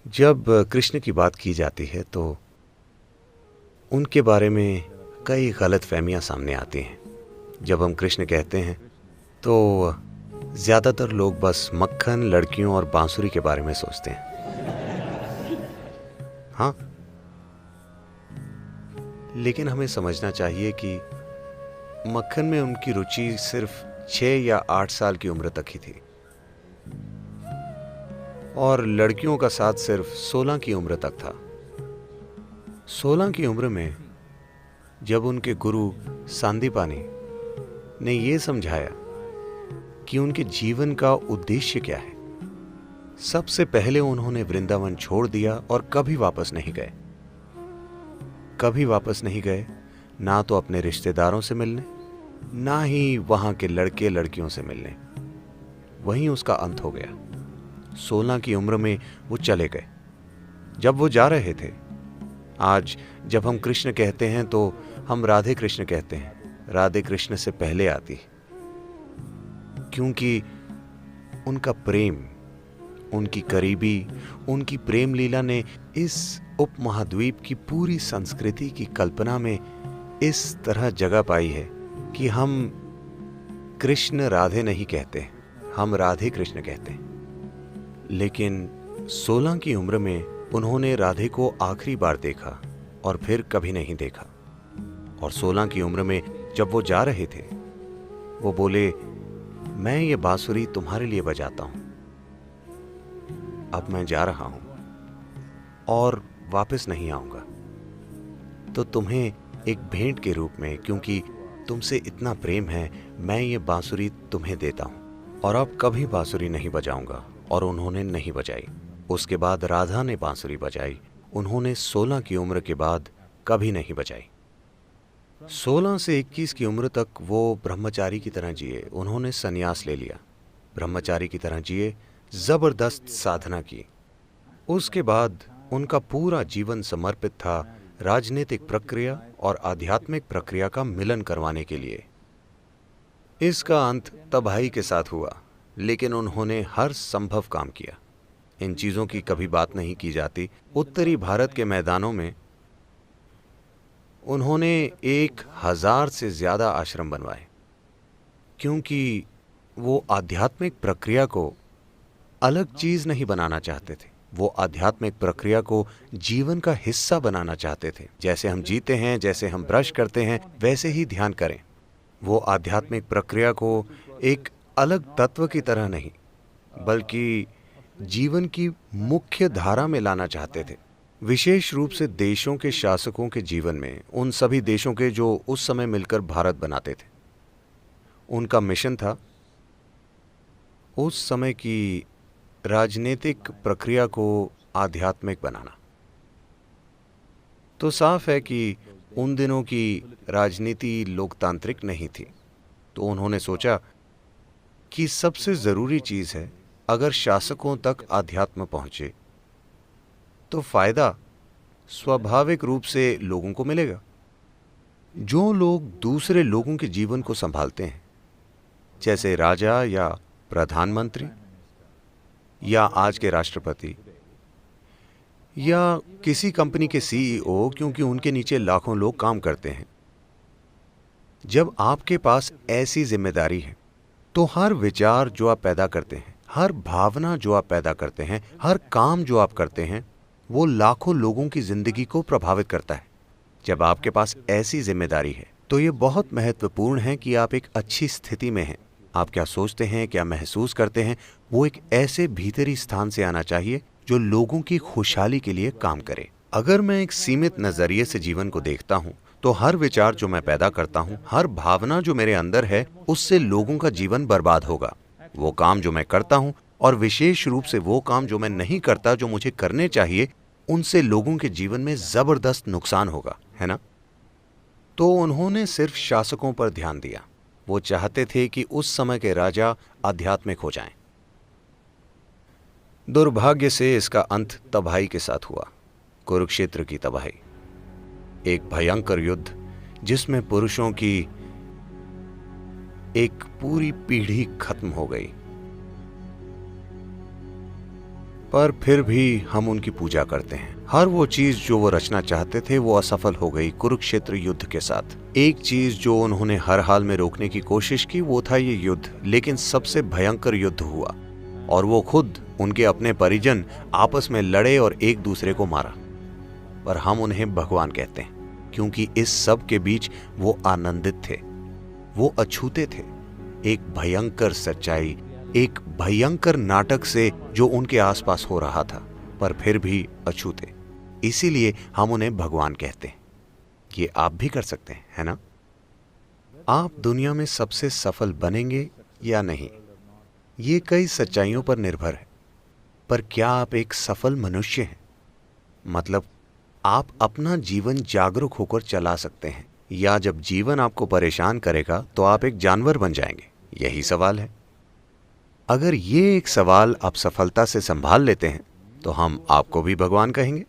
जब कृष्ण की बात की जाती है तो उनके बारे में कई गलतफहमियां सामने आती हैं। जब हम कृष्ण कहते हैं तो ज़्यादातर लोग बस मक्खन, लड़कियों और बांसुरी के बारे में सोचते हैं। हाँ, लेकिन हमें समझना चाहिए कि मक्खन में उनकी रुचि सिर्फ 6 या 8 साल की उम्र तक ही थी और लड़कियों का साथ सिर्फ 16 की उम्र तक था। 16 की उम्र में जब उनके गुरु सांदीपानी ने ये समझाया कि उनके जीवन का उद्देश्य क्या है, सबसे पहले उन्होंने वृंदावन छोड़ दिया और कभी वापस नहीं गए। कभी वापस नहीं गए, ना तो अपने रिश्तेदारों से मिलने, ना ही वहां के लड़के लड़कियों से मिलने। वहीं उसका अंत हो गया। 16 की उम्र में वो चले गए। जब वो जा रहे थे, आज जब हम कृष्ण कहते हैं तो हम राधे कृष्ण कहते हैं। राधे कृष्ण से पहले आती, क्योंकि उनका प्रेम, उनकी करीबी, उनकी प्रेम लीला ने इस उपमहाद्वीप की पूरी संस्कृति की कल्पना में इस तरह जगह पाई है कि हम कृष्ण राधे नहीं कहते, हम राधे कृष्ण कहते हैं। लेकिन 16 की उम्र में उन्होंने राधे को आखिरी बार देखा और फिर कभी नहीं देखा। और 16 की उम्र में जब वो जा रहे थे, वो बोले, मैं ये बांसुरी तुम्हारे लिए बजाता हूं, अब मैं जा रहा हूं और वापस नहीं आऊंगा, तो तुम्हें एक भेंट के रूप में, क्योंकि तुमसे इतना प्रेम है, मैं ये बांसुरी तुम्हें देता हूं और अब कभी बांसुरी नहीं बजाऊंगा। और उन्होंने नहीं बजाई। उसके बाद राधा ने बांसुरी बजाई। उन्होंने 16 की उम्र के बाद कभी नहीं बजाई। 16 से 21 की उम्र तक वो ब्रह्मचारी की तरह जिए। उन्होंने संन्यास ले लिया, ब्रह्मचारी की तरह जिए, जबरदस्त साधना की। उसके बाद उनका पूरा जीवन समर्पित था राजनीतिक प्रक्रिया और आध्यात्मिक प्रक्रिया का मिलन करवाने के लिए। इसका अंत तबाही के साथ हुआ, लेकिन उन्होंने हर संभव काम किया। इन चीजों की कभी बात नहीं की जाती। उत्तरी भारत के मैदानों में उन्होंने 1000 से ज्यादा आश्रम बनवाए, क्योंकि वो आध्यात्मिक प्रक्रिया को अलग चीज नहीं बनाना चाहते थे। वो आध्यात्मिक प्रक्रिया को जीवन का हिस्सा बनाना चाहते थे। जैसे हम जीते हैं, जैसे हम ब्रश करते हैं, वैसे ही ध्यान करें। वो आध्यात्मिक प्रक्रिया को एक अलग तत्व की तरह नहीं, बल्कि जीवन की मुख्य धारा में लाना चाहते थे। विशेष रूप से देशों के शासकों के जीवन में, उन सभी देशों के जो उस समय मिलकर भारत बनाते थे। उनका मिशन था उस समय की राजनीतिक प्रक्रिया को आध्यात्मिक बनाना। तो साफ है कि उन दिनों की राजनीति लोकतांत्रिक नहीं थी। तो उन्होंने सोचा कि सबसे जरूरी चीज है, अगर शासकों तक आध्यात्म पहुंचे तो फायदा स्वाभाविक रूप से लोगों को मिलेगा। जो लोग दूसरे लोगों के जीवन को संभालते हैं, जैसे राजा या प्रधानमंत्री या आज के राष्ट्रपति या किसी कंपनी के सीईओ, क्योंकि उनके नीचे लाखों लोग काम करते हैं। जब आपके पास ऐसी जिम्मेदारी है तो हर विचार जो आप पैदा करते हैं, हर भावना जो आप पैदा करते हैं, हर काम जो आप करते हैं, वो लाखों लोगों की जिंदगी को प्रभावित करता है। जब आपके पास ऐसी जिम्मेदारी है तो ये बहुत महत्वपूर्ण है कि आप एक अच्छी स्थिति में हैं। आप क्या सोचते हैं, क्या महसूस करते हैं, वो एक ऐसे भीतरी स्थान से आना चाहिए जो लोगों की खुशहाली के लिए काम करे। अगर मैं एक सीमित नजरिए से जीवन को देखता हूं तो हर विचार जो मैं पैदा करता हूं, हर भावना जो मेरे अंदर है, उससे लोगों का जीवन बर्बाद होगा। वो काम जो मैं करता हूं और विशेष रूप से वो काम जो मैं नहीं करता, जो मुझे करने चाहिए, उनसे लोगों के जीवन में जबरदस्त नुकसान होगा, है ना? तो उन्होंने सिर्फ शासकों पर ध्यान दिया। वो चाहते थे कि उस समय के राजा आध्यात्मिक हो जाएं। दुर्भाग्य से इसका अंत तबाही के साथ हुआ, कुरुक्षेत्र की तबाही। एक भयंकर युद्ध जिसमें पुरुषों की एक पूरी पीढ़ी खत्म हो गई। पर फिर भी हम उनकी पूजा करते हैं। हर वो चीज जो वो रचना चाहते थे वो असफल हो गई कुरुक्षेत्र युद्ध के साथ। एक चीज जो उन्होंने हर हाल में रोकने की कोशिश की वो था ये युद्ध, लेकिन सबसे भयंकर युद्ध हुआ और वो खुद, उनके अपने परिजन आपस में लड़े और एक दूसरे को मारा। पर हम उन्हें भगवान कहते हैं क्योंकि इस सब के बीच वो आनंदित थे, वो अछूते थे। एक भयंकर सच्चाई, एक भयंकर नाटक से जो उनके आसपास हो रहा था, पर फिर भी अछूते। इसीलिए हम उन्हें भगवान कहते हैं। ये आप भी कर सकते हैं, है ना? आप दुनिया में सबसे सफल बनेंगे या नहीं, ये कई सच्चाइयों पर निर्भर है। पर क्या आप एक सफल मनुष्य हैं? मतलब आप अपना जीवन जागरूक होकर चला सकते हैं, या जब जीवन आपको परेशान करेगा तो आप एक जानवर बन जाएंगे? यही सवाल है। अगर ये एक सवाल आप सफलता से संभाल लेते हैं तो हम आपको भी भगवान कहेंगे।